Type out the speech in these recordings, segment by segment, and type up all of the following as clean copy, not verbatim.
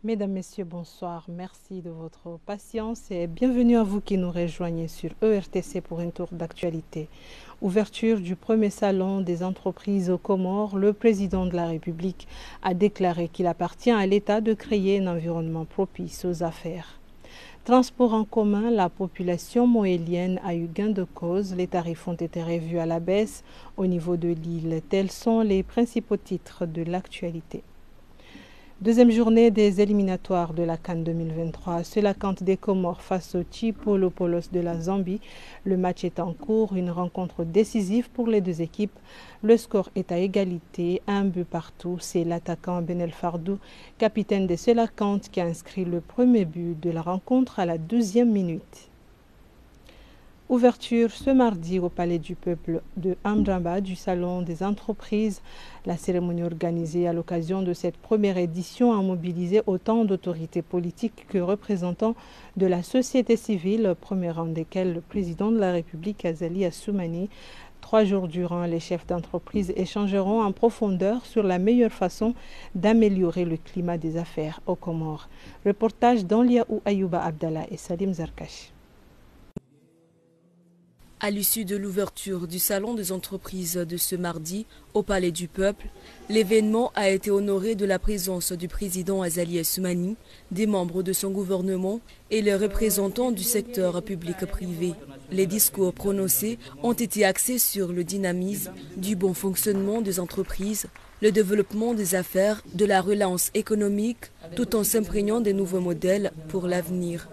Mesdames, Messieurs, bonsoir. Merci de votre patience et bienvenue à vous qui nous rejoignez sur ERTC pour un tour d'actualité. Ouverture du premier salon des entreprises aux Comores, le président de la République a déclaré qu'il appartient à l'État de créer un environnement propice aux affaires. Transport en commun, la population moélienne a eu gain de cause. Les tarifs ont été revus à la baisse au niveau de l'île. Tels sont les principaux titres de l'actualité. Deuxième journée des éliminatoires de la CAN 2023. C'est la Cante des Comores face au Chipolopoulos de la Zambie. Le match est en cours, une rencontre décisive pour les deux équipes. Le score est à égalité, un but partout. C'est l'attaquant Benel Fardou, capitaine de Selakante, qui a inscrit le premier but de la rencontre à la 12e minute. Ouverture ce mardi au Palais du Peuple de Amdjamba du Salon des entreprises. La cérémonie organisée à l'occasion de cette première édition a mobilisé autant d'autorités politiques que représentants de la société civile, premier rang desquels le président de la République, Azali Assoumani. 3 jours durant, les chefs d'entreprise échangeront en profondeur sur la meilleure façon d'améliorer le climat des affaires aux Comores. Reportage d'Anliaou Ayouba Abdallah et Salim Zarkash. À l'issue de l'ouverture du Salon des entreprises de ce mardi au Palais du Peuple, l'événement a été honoré de la présence du président Azali Assoumani, des membres de son gouvernement et les représentants du secteur public-privé. Les discours prononcés ont été axés sur le dynamisme du bon fonctionnement des entreprises, le développement des affaires, de la relance économique, tout en s'imprégnant des nouveaux modèles pour l'avenir.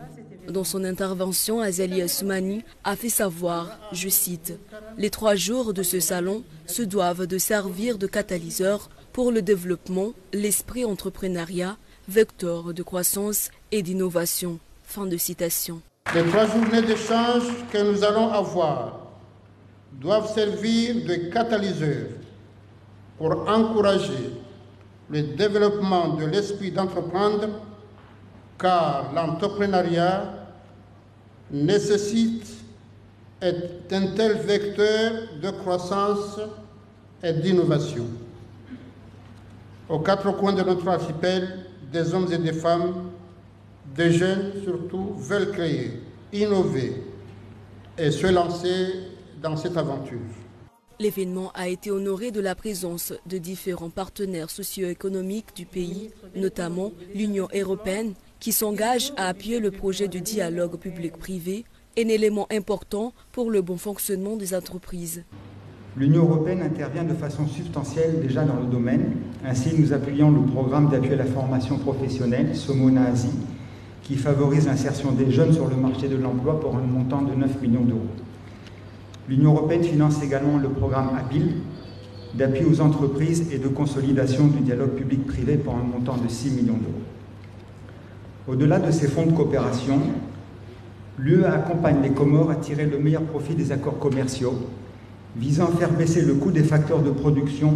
Dans son intervention, Azali Assoumani a fait savoir, je cite, « Les 3 jours de ce salon se doivent de servir de catalyseur pour le développement, l'esprit entrepreneuriat, vecteur de croissance et d'innovation. » Fin de citation. Les 3 journées d'échange que nous allons avoir doivent servir de catalyseur pour encourager le développement de l'esprit d'entreprendre, car l'entrepreneuriat nécessite un tel vecteur de croissance et d'innovation. Aux 4 coins de notre archipel, des hommes et des femmes, des jeunes surtout, veulent créer, innover et se lancer dans cette aventure. L'événement a été honoré de la présence de différents partenaires socio-économiques du pays, notamment l'Union européenne, qui s'engage à appuyer le projet de dialogue public-privé, un élément important pour le bon fonctionnement des entreprises. L'Union européenne intervient de façon substantielle déjà dans le domaine. Ainsi, nous appuyons le programme d'appui à la formation professionnelle, Somona Asie, qui favorise l'insertion des jeunes sur le marché de l'emploi pour un montant de 9 millions d'euros. L'Union européenne finance également le programme APIL, d'appui aux entreprises et de consolidation du dialogue public-privé pour un montant de 6 millions d'euros. Au-delà de ces fonds de coopération, l'UE accompagne les Comores à tirer le meilleur profit des accords commerciaux, visant à faire baisser le coût des facteurs de production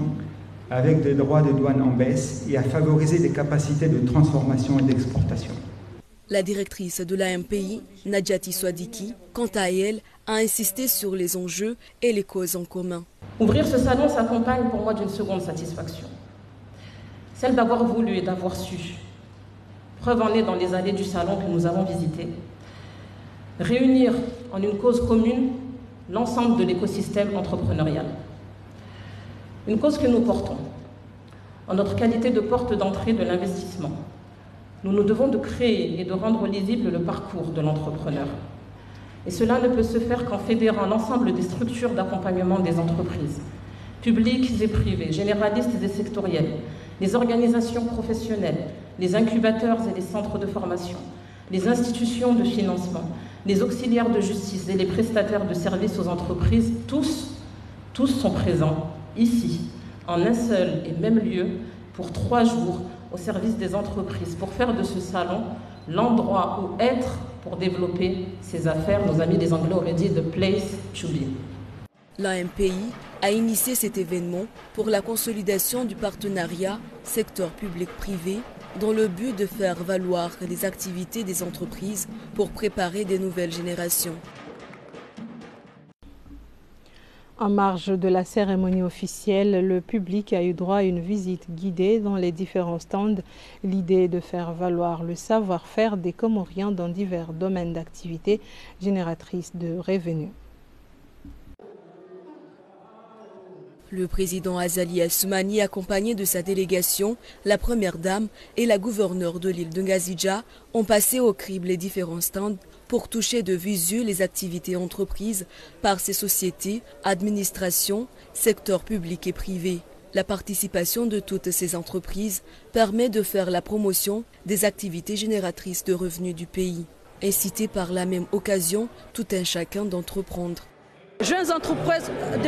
avec des droits de douane en baisse et à favoriser les capacités de transformation et d'exportation. La directrice de l'AMPI, Nadjati Swadiki, quant à elle, a insisté sur les enjeux et les causes en commun. Ouvrir ce salon s'accompagne pour moi d'une seconde satisfaction, celle d'avoir voulu et d'avoir su. Preuve en est dans les allées du salon que nous avons visité, réunir en une cause commune l'ensemble de l'écosystème entrepreneurial. Une cause que nous portons en notre qualité de porte d'entrée de l'investissement. Nous nous devons de créer et de rendre lisible le parcours de l'entrepreneur. Et cela ne peut se faire qu'en fédérant l'ensemble des structures d'accompagnement des entreprises, publiques et privées, généralistes et sectorielles, les organisations professionnelles, les incubateurs et les centres de formation, les institutions de financement, les auxiliaires de justice et les prestataires de services aux entreprises, tous sont présents ici, en un seul et même lieu, pour 3 jours, au service des entreprises, pour faire de ce salon l'endroit où être pour développer ses affaires. Nos amis des Anglais auraient dit « the place to be ». L'AMPI a initié cet événement pour la consolidation du partenariat secteur public-privé dans le but de faire valoir les activités des entreprises pour préparer des nouvelles générations. En marge de la cérémonie officielle, le public a eu droit à une visite guidée dans les différents stands. L'idée est de faire valoir le savoir-faire des Comoriens dans divers domaines d'activité génératrices de revenus. Le président Azali Assoumani, accompagné de sa délégation, la première dame et la gouverneure de l'île de Ngazidja, ont passé au crible les différents stands pour toucher de visu les activités entreprises par ces sociétés, administrations, secteurs publics et privés. La participation de toutes ces entreprises permet de faire la promotion des activités génératrices de revenus du pays. Inciter par la même occasion tout un chacun d'entreprendre. Des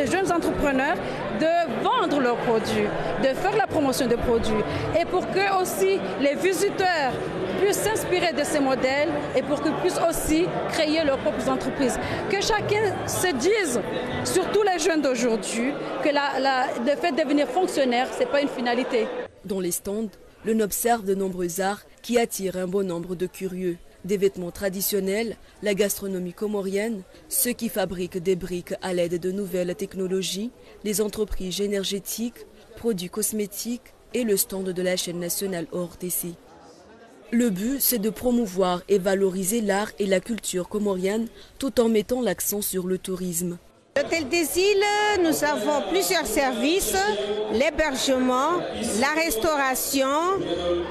jeunes entrepreneurs de vendre leurs produits, de faire la promotion des produits et pour que aussi les visiteurs puissent s'inspirer de ces modèles et pour qu'ils puissent aussi créer leurs propres entreprises. Que chacun se dise, surtout les jeunes d'aujourd'hui, que le fait de devenir fonctionnaire, ce n'est pas une finalité. Dans les stands, l'on observe de nombreux arts qui attirent un bon nombre de curieux. Des vêtements traditionnels, la gastronomie comorienne, ceux qui fabriquent des briques à l'aide de nouvelles technologies, les entreprises énergétiques, produits cosmétiques et le stand de la chaîne nationale ORTC. Le but, c'est de promouvoir et valoriser l'art et la culture comorienne tout en mettant l'accent sur le tourisme. L'Hôtel des Îles, nous avons plusieurs services, l'hébergement, la restauration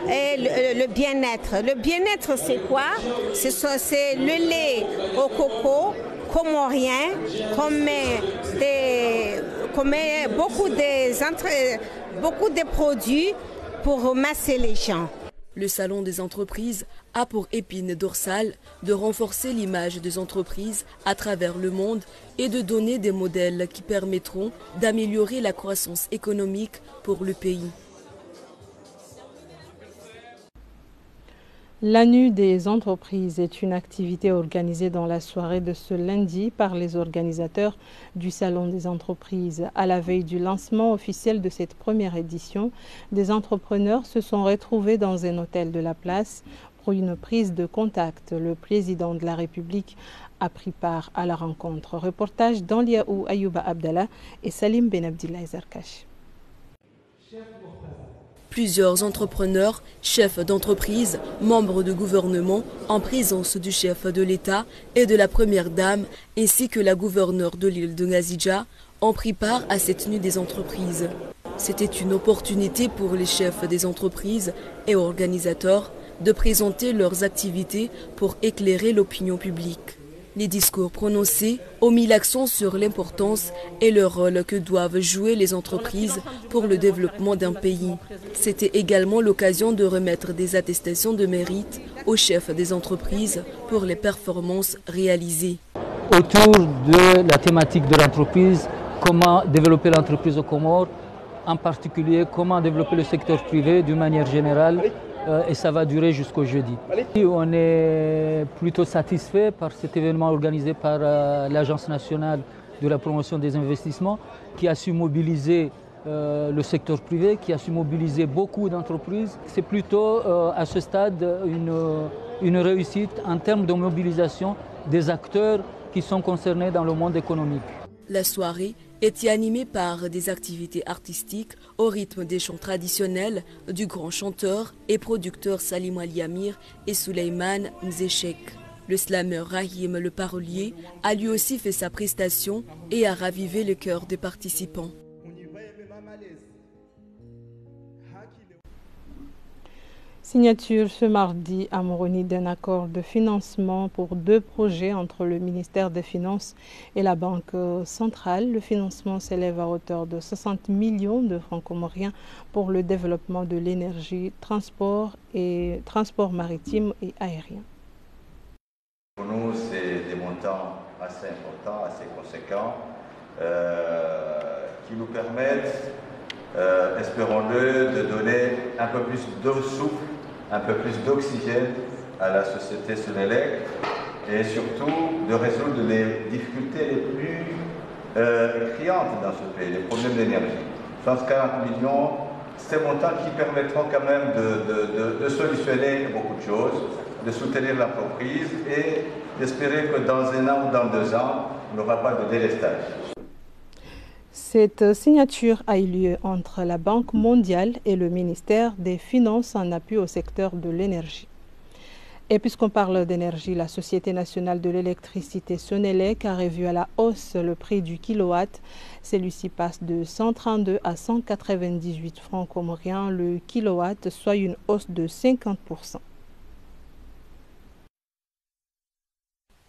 et le bien-être. Le bien-être, c'est quoi? C'est le lait au coco comorien qu'on met beaucoup de produits pour masser les gens. Le Salon des entreprises a pour épine dorsale de renforcer l'image des entreprises à travers le monde et de donner des modèles qui permettront d'améliorer la croissance économique pour le pays. La Nuit des entreprises est une activité organisée dans la soirée de ce lundi par les organisateurs du Salon des entreprises. À la veille du lancement officiel de cette première édition, des entrepreneurs se sont retrouvés dans un hôtel de la place pour une prise de contact. Le président de la République a pris part à la rencontre. Reportage d'Anliaou Ayouba Abdallah et Salim Ben Abdillah Zarkash. Plusieurs entrepreneurs, chefs d'entreprise, membres de gouvernement, en présence du chef de l'État et de la première dame, ainsi que la gouverneure de l'île de Ngazidja, ont pris part à cette nuit des entreprises. C'était une opportunité pour les chefs des entreprises et organisateurs de présenter leurs activités pour éclairer l'opinion publique. Les discours prononcés ont mis l'accent sur l'importance et le rôle que doivent jouer les entreprises pour le développement d'un pays. C'était également l'occasion de remettre des attestations de mérite aux chefs des entreprises pour les performances réalisées. Autour de la thématique de l'entreprise, comment développer l'entreprise aux Comores, en particulier comment développer le secteur privé d'une manière générale. Et ça va durer jusqu'au jeudi. On est plutôt satisfait par cet événement organisé par l'Agence nationale de la promotion des investissements qui a su mobiliser le secteur privé, qui a su mobiliser beaucoup d'entreprises. C'est plutôt à ce stade une réussite en termes de mobilisation des acteurs qui sont concernés dans le monde économique. La soirée était animée par des activités artistiques au rythme des chants traditionnels du grand chanteur et producteur Salim Ali Amir et Souleymane Mzechek. Le slameur Rahim le parolier a lui aussi fait sa prestation et a ravivé le cœur des participants. Signature ce mardi à Moroni d'un accord de financement pour 2 projets entre le ministère des Finances et la Banque centrale. Le financement s'élève à hauteur de 60 millions de francs comoriens pour le développement de l'énergie, transport maritime et aérien. Pour nous, c'est des montants assez importants, assez conséquents, qui nous permettent, espérons-le, de donner un peu plus de souffle, un peu plus d'oxygène à la société Sénélec et surtout de résoudre les difficultés les plus criantes dans ce pays, les problèmes d'énergie. 140 millions, ces montants qui permettront quand même de solutionner beaucoup de choses, de soutenir l'entreprise et d'espérer que dans 1 an ou dans 2 ans, on n'aura pas de délestage. Cette signature a eu lieu entre la Banque mondiale et le ministère des Finances en appui au secteur de l'énergie. Et puisqu'on parle d'énergie, la Société nationale de l'électricité Sonelec a revu à la hausse le prix du kilowatt. Celui-ci passe de 132 à 198 francs comoriens le kilowatt, soit une hausse de 50%.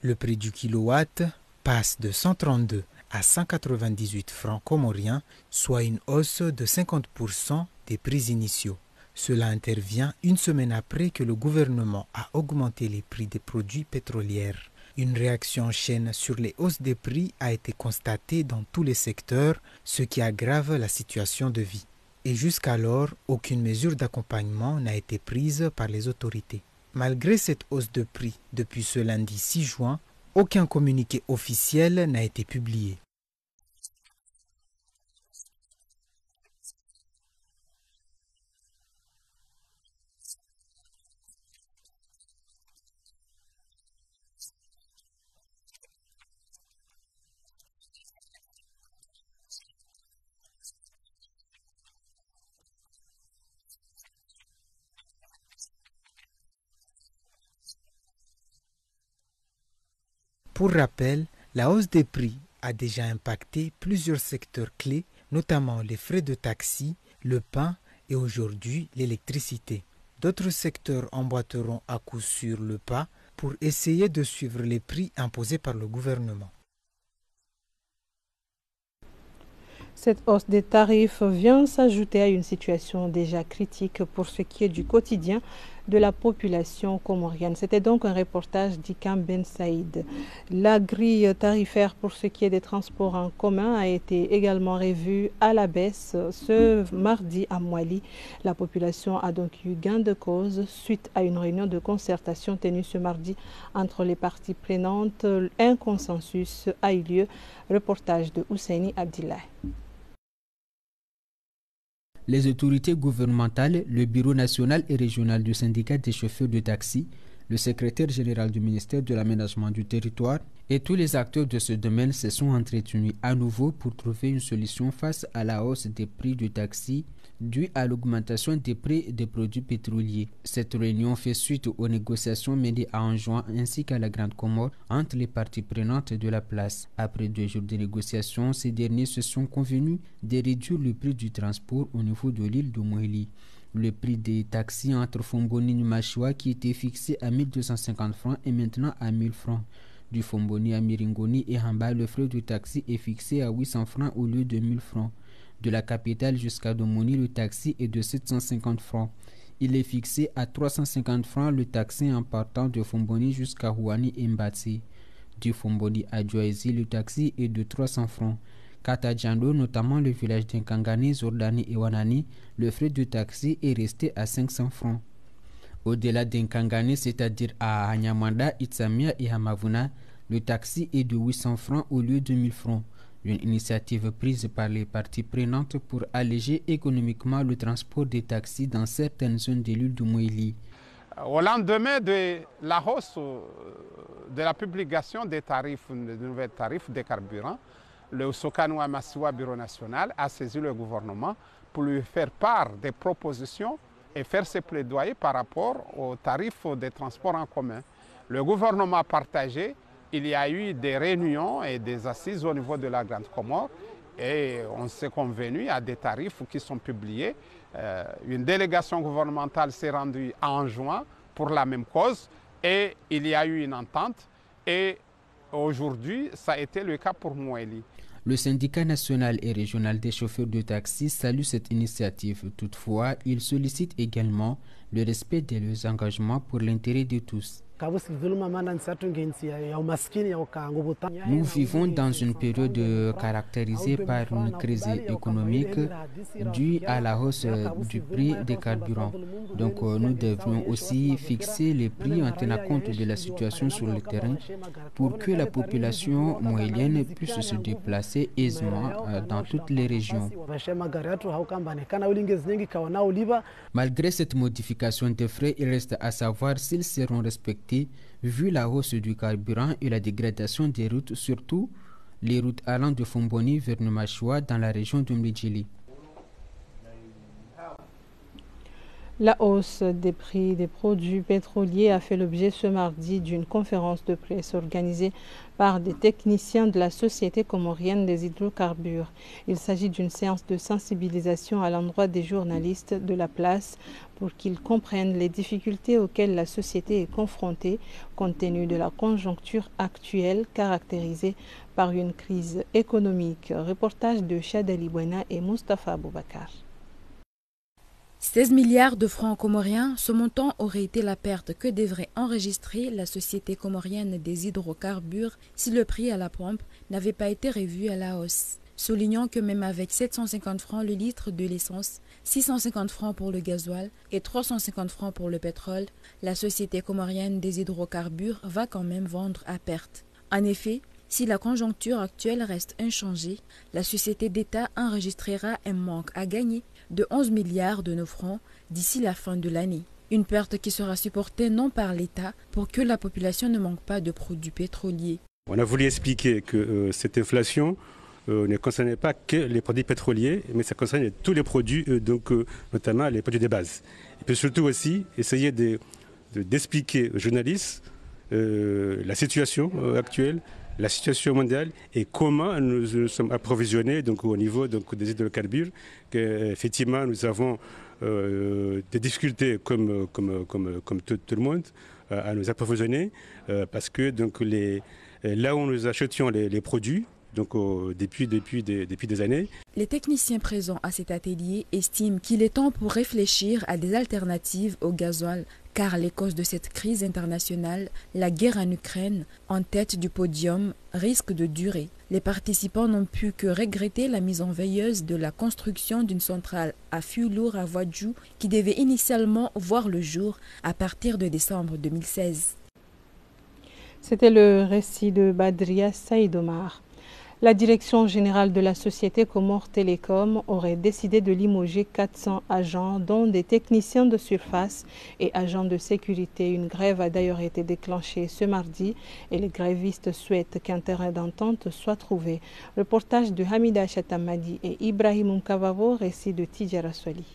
Le prix du kilowatt passe de 132 à 198 francs comoriens, soit une hausse de 50% des prix initiaux. Cela intervient une semaine après que le gouvernement a augmenté les prix des produits pétroliers. Une réaction en chaîne sur les hausses des prix a été constatée dans tous les secteurs, ce qui aggrave la situation de vie. Et jusqu'alors, aucune mesure d'accompagnement n'a été prise par les autorités. Malgré cette hausse de prix, depuis ce lundi 6 juin, aucun communiqué officiel n'a été publié. Pour rappel, la hausse des prix a déjà impacté plusieurs secteurs clés, notamment les frais de taxi, le pain et aujourd'hui l'électricité. D'autres secteurs emboîteront à coup sûr le pas pour essayer de suivre les prix imposés par le gouvernement. Cette hausse des tarifs vient s'ajouter à une situation déjà critique pour ce qui est du quotidien de la population comorienne. C'était donc un reportage d'Ikam Ben Saïd. La grille tarifaire pour ce qui est des transports en commun a été également revue à la baisse ce mardi à Mouali. La population a donc eu gain de cause suite à une réunion de concertation tenue ce mardi entre les parties prenantes. Un consensus a eu lieu. Reportage de Husseini Abdillah. Les autorités gouvernementales, le Bureau national et régional du syndicat des chauffeurs de taxi, le secrétaire général du ministère de l'aménagement du territoire et tous les acteurs de ce domaine se sont entretenus à nouveau pour trouver une solution face à la hausse des prix du taxi due à l'augmentation des prix des produits pétroliers. Cette réunion fait suite aux négociations menées à Anjouan ainsi qu'à la Grande Comore entre les parties prenantes de la place. Après 2 jours de négociations, ces derniers se sont convenus de réduire le prix du transport au niveau de l'île de Moueli. Le prix des taxis entre Fomboni et Machua, qui était fixé à 1250 francs, est maintenant à 1000 francs. Du Fomboni à Miringoni et Hamba, le frais du taxi est fixé à 800 francs au lieu de 1000 francs. De la capitale jusqu'à Domoni, le taxi est de 750 francs. Il est fixé à 350 francs le taxi en partant de Fomboni jusqu'à Houani et Mbatsi. Du Fomboni à Djoaisi, le taxi est de 300 francs. Katadjando, notamment le village d'Nkangani, Zordani et Wanani, le frais de taxi est resté à 500 francs. Au-delà d'Nkangani, c'est-à-dire à Hanyamanda, Itsamia et Hamavuna, le taxi est de 800 francs au lieu de 1000 francs. Une initiative prise par les parties prenantes pour alléger économiquement le transport des taxis dans certaines zones de l'île de Moueli. Au lendemain de la hausse de la publication des tarifs, des nouveaux tarifs des carburants, le Sokanoa Massiwa Bureau national a saisi le gouvernement pour lui faire part des propositions et faire ses plaidoyers par rapport aux tarifs des transports en commun. Le gouvernement a partagé. Il y a eu des réunions et des assises au niveau de la Grande Comore et on s'est convenu à des tarifs qui sont publiés. Une délégation gouvernementale s'est rendue en juin pour la même cause et il y a eu une entente et aujourd'hui ça a été le cas pour Moueli. Le syndicat national et régional des chauffeurs de taxi salue cette initiative. Toutefois, il sollicite également le respect de leurs engagements pour l'intérêt de tous. Nous vivons dans une période caractérisée par une crise économique due à la hausse du prix des carburants. Donc nous devons aussi fixer les prix en tenant compte de la situation sur le terrain pour que la population moyenne puisse se déplacer aisément dans toutes les régions. Malgré cette modification des frais, il reste à savoir s'ils seront respectés vu la hausse du carburant et la dégradation des routes, surtout les routes allant de Fomboni vers Numashua dans la région de Mlidjili. La hausse des prix des produits pétroliers a fait l'objet ce mardi d'une conférence de presse organisée par des techniciens de la Société comorienne des hydrocarbures. Il s'agit d'une séance de sensibilisation à l'endroit des journalistes de la place pour qu'ils comprennent les difficultés auxquelles la société est confrontée compte tenu de la conjoncture actuelle caractérisée par une crise économique. Reportage de Chadali Buena et Mustafa Aboubakar. 16 milliards de francs comoriens, ce montant aurait été la perte que devrait enregistrer la Société comorienne des hydrocarbures si le prix à la pompe n'avait pas été revu à la hausse. Soulignant que même avec 750 francs le litre de l'essence, 650 francs pour le gasoil et 350 francs pour le pétrole, la Société comorienne des hydrocarbures va quand même vendre à perte. En effet, si la conjoncture actuelle reste inchangée, la société d'État enregistrera un manque à gagner de 11 milliards de nos francs d'ici la fin de l'année. Une perte qui sera supportée non par l'État pour que la population ne manque pas de produits pétroliers. On a voulu expliquer que cette inflation ne concernait pas que les produits pétroliers, mais ça concernait tous les produits, notamment les produits de base. Et puis surtout aussi, essayer d'expliquer aux journalistes la situation actuelle, la situation mondiale et comment nous sommes approvisionnés au niveau des hydrocarbures, qu'effectivement nous avons des difficultés comme tout le monde à nous approvisionner parce que là où nous achetions les produits, depuis des années. Les techniciens présents à cet atelier estiment qu'il est temps pour réfléchir à des alternatives au gasoil, car les causes de cette crise internationale, la guerre en Ukraine, en tête du podium, risquent de durer. Les participants n'ont pu que regretter la mise en veilleuse de la construction d'une centrale à fût lourd à Wadjou qui devait initialement voir le jour à partir de décembre 2016. C'était le récit de Badria Saïd-Omar. La direction générale de la société Comores Télécom aurait décidé de limoger 400 agents, dont des techniciens de surface et agents de sécurité. Une grève a d'ailleurs été déclenchée ce mardi et les grévistes souhaitent qu'un terrain d'entente soit trouvé. Reportage de Hamida Chatamadi et Ibrahim Mkavavo, récit de Tidjara Swali.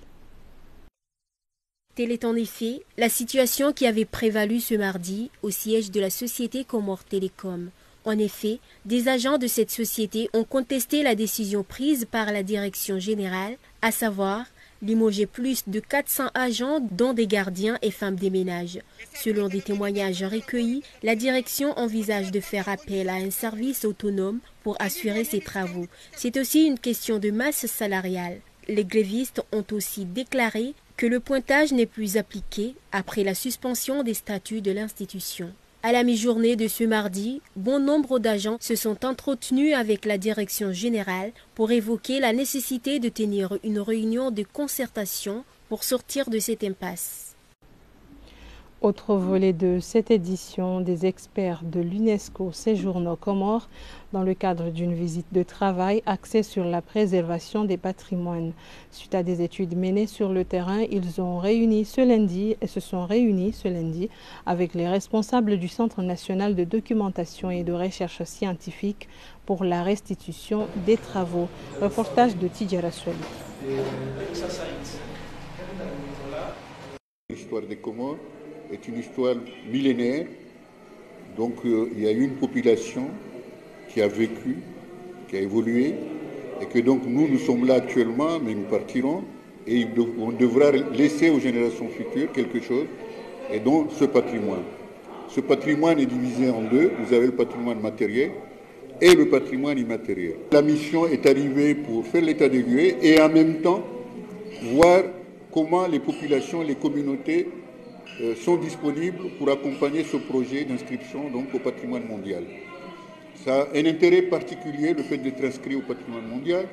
Telle est en effet la situation qui avait prévalu ce mardi au siège de la société Comores Télécom. En effet, des agents de cette société ont contesté la décision prise par la direction générale, à savoir limoger plus de 400 agents, dont des gardiens et femmes des ménages. Selon des témoignages recueillis, la direction envisage de faire appel à un service autonome pour assurer ces travaux. C'est aussi une question de masse salariale. Les grévistes ont aussi déclaré que le pointage n'est plus appliqué après la suspension des statuts de l'institution. À la mi-journée de ce mardi, bon nombre d'agents se sont entretenus avec la direction générale pour évoquer la nécessité de tenir une réunion de concertation pour sortir de cette impasse. Autre volet de cette édition, des experts de l'UNESCO séjournent aux Comores dans le cadre d'une visite de travail axée sur la préservation des patrimoines. Suite à des études menées sur le terrain, ils se sont réunis ce lundi avec les responsables du Centre national de documentation et de recherche scientifique pour la restitution des travaux. Reportage de Tidjara Swali. L'histoire des Comores est une histoire millénaire, donc il y a eu une population qui a vécu, qui a évolué, et que donc nous sommes là actuellement, mais nous partirons, et on devra laisser aux générations futures quelque chose, et donc ce patrimoine. Ce patrimoine est divisé en deux, vous avez le patrimoine matériel et le patrimoine immatériel. La mission est arrivée pour faire l'état des lieux et en même temps voir comment les populations, les communautés sont disponibles pour accompagner ce projet d'inscription au patrimoine mondial. Ça a un intérêt particulier, le fait d'être inscrit au patrimoine mondial,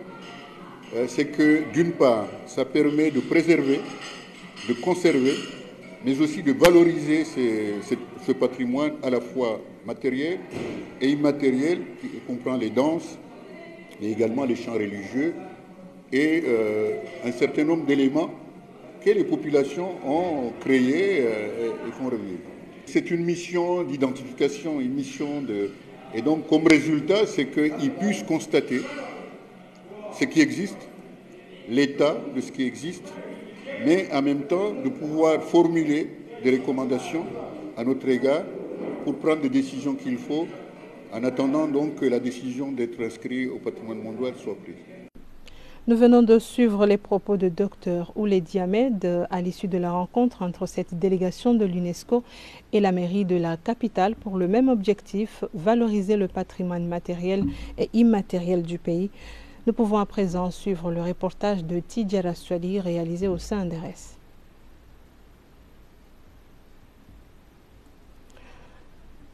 c'est que d'une part, ça permet de préserver, de conserver, mais aussi de valoriser ce patrimoine à la fois matériel et immatériel, qui comprend les danses, mais également les chants religieux et un certain nombre d'éléments que les populations ont créés et font revivre. C'est une mission d'identification, une mission Et donc, comme résultat, c'est qu'ils puissent constater ce qui existe, l'état de ce qui existe, mais en même temps de pouvoir formuler des recommandations à notre égard pour prendre des décisions qu'il faut, en attendant donc que la décision d'être inscrit au patrimoine mondial soit prise. Nous venons de suivre les propos de Dr Ouledi Ahmed à l'issue de la rencontre entre cette délégation de l'UNESCO et la mairie de la capitale pour le même objectif, valoriser le patrimoine matériel et immatériel du pays. Nous pouvons à présent suivre le reportage de Tidjara Swali réalisé au CNRS.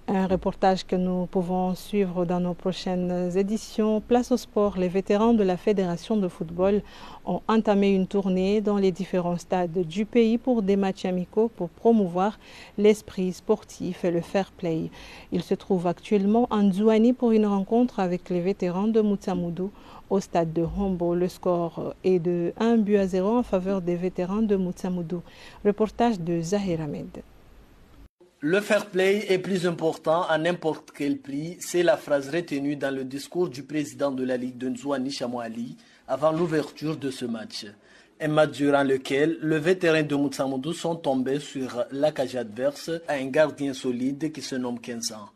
Un reportage que nous pouvons suivre dans nos prochaines éditions. Place au sport, les vétérans de la Fédération de football ont entamé une tournée dans les différents stades du pays pour des matchs amicaux pour promouvoir l'esprit sportif et le fair play. Ils se trouvent actuellement en Zouani pour une rencontre avec les vétérans de Moutsamoudou au stade de Hombo. Le score est de 1-0 en faveur des vétérans de Moutsamoudou. Reportage de Zahir Ahmed. Le fair play est plus important à n'importe quel prix, c'est la phrase retenue dans le discours du président de la Ligue de Nzouani Chamouali avant l'ouverture de ce match. Un match durant lequel les vétérans de Moutsamoudou sont tombés sur la cage adverse à un gardien solide qui se nomme Kensan.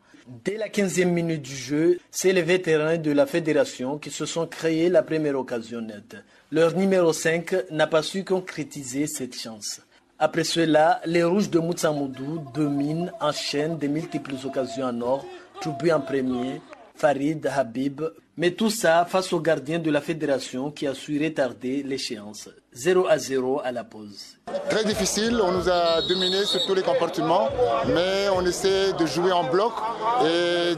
Dès la 15e minute du jeu, c'est les vétérans de la fédération qui se sont créés la première occasion nette. Leur numéro 5 n'a pas su concrétiser cette chance. Après cela, les rouges de Moutsamoudou dominent, enchaînent de multiples occasions en or, Troubi en premier, Farid, Habib, mais tout ça face au gardien de la fédération qui a su retarder l'échéance. 0-0 à la pause. Très difficile, on nous a dominé sur tous les comportements, mais on essaie de jouer en bloc et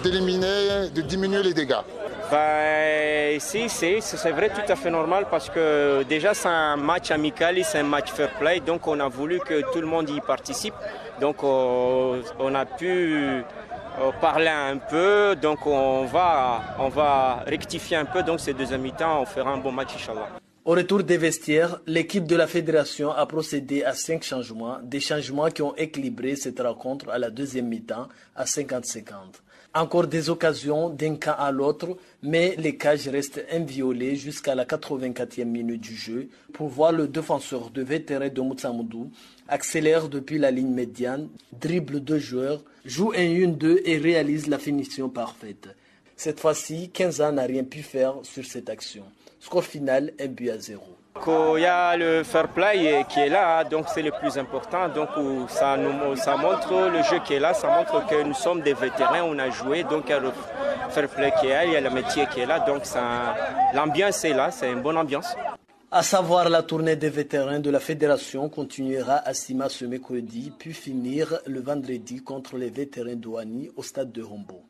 d'éliminer, de diminuer les dégâts. Ici, c'est vrai, tout à fait normal parce que déjà c'est un match amical et c'est un match fair play, donc on a voulu que tout le monde y participe. Donc on a pu parler un peu, donc on va rectifier un peu, donc ces deuxième mi-temps, on fera un bon match, Inch'Allah. Au retour des vestiaires, l'équipe de la fédération a procédé à 5 changements, des changements qui ont équilibré cette rencontre à la deuxième mi-temps à 50-50. Encore des occasions d'un camp à l'autre, mais les cages restent inviolées jusqu'à la 84e minute du jeu pour voir le défenseur de vétéran de Moutsamoudou accélère depuis la ligne médiane, dribble 2 joueurs, joue un 1-2 et réalise la finition parfaite. Cette fois-ci, 15 ans n'a rien pu faire sur cette action. Score final, 1-0. Il y a le fair play qui est là, donc c'est le plus important. Donc ça montre le jeu qui est là, ça montre que nous sommes des vétérans, on a joué, donc il y a le fair play qui est là, il y a le métier qui est là, donc l'ambiance est là, c'est une bonne ambiance. À savoir, la tournée des vétérans de la fédération continuera à Sima ce mercredi, puis finir le vendredi contre les vétérans d'Ouani au stade de Hombo.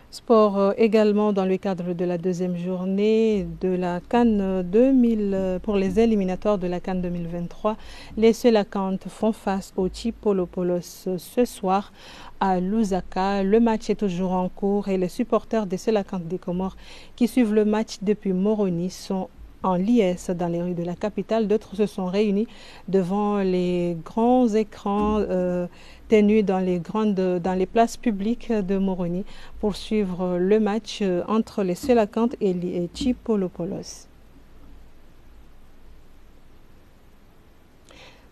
Sport également dans le cadre de la deuxième journée de la CAN 2000 pour les éliminatoires de la CAN 2023. Les Selakantes font face au Chipolopoulos ce soir à Lusaka. Le match est toujours en cours et les supporters des Selakantes des Comores qui suivent le match depuis Moroni sont en liesse dans les rues de la capitale. D'autres se sont réunis devant les grands écrans tenus dans les places publiques de Moroni pour suivre le match entre les Selakantes et les Chipolopoulos.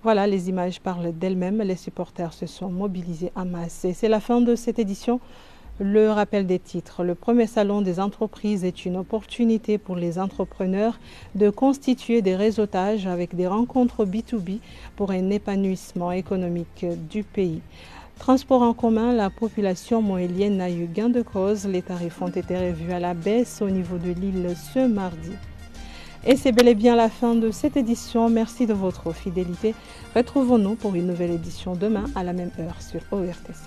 Voilà, les images parlent d'elles-mêmes. Les supporters se sont mobilisés en masse. C'est la fin de cette édition. Le rappel des titres. Le premier salon des entreprises est une opportunité pour les entrepreneurs de constituer des réseautages avec des rencontres B2B pour un épanouissement économique du pays. Transport en commun, la population moélienne a eu gain de cause. Les tarifs ont été revus à la baisse au niveau de l'île ce mardi. Et c'est bel et bien la fin de cette édition. Merci de votre fidélité. Retrouvons-nous pour une nouvelle édition demain à la même heure sur ORTC.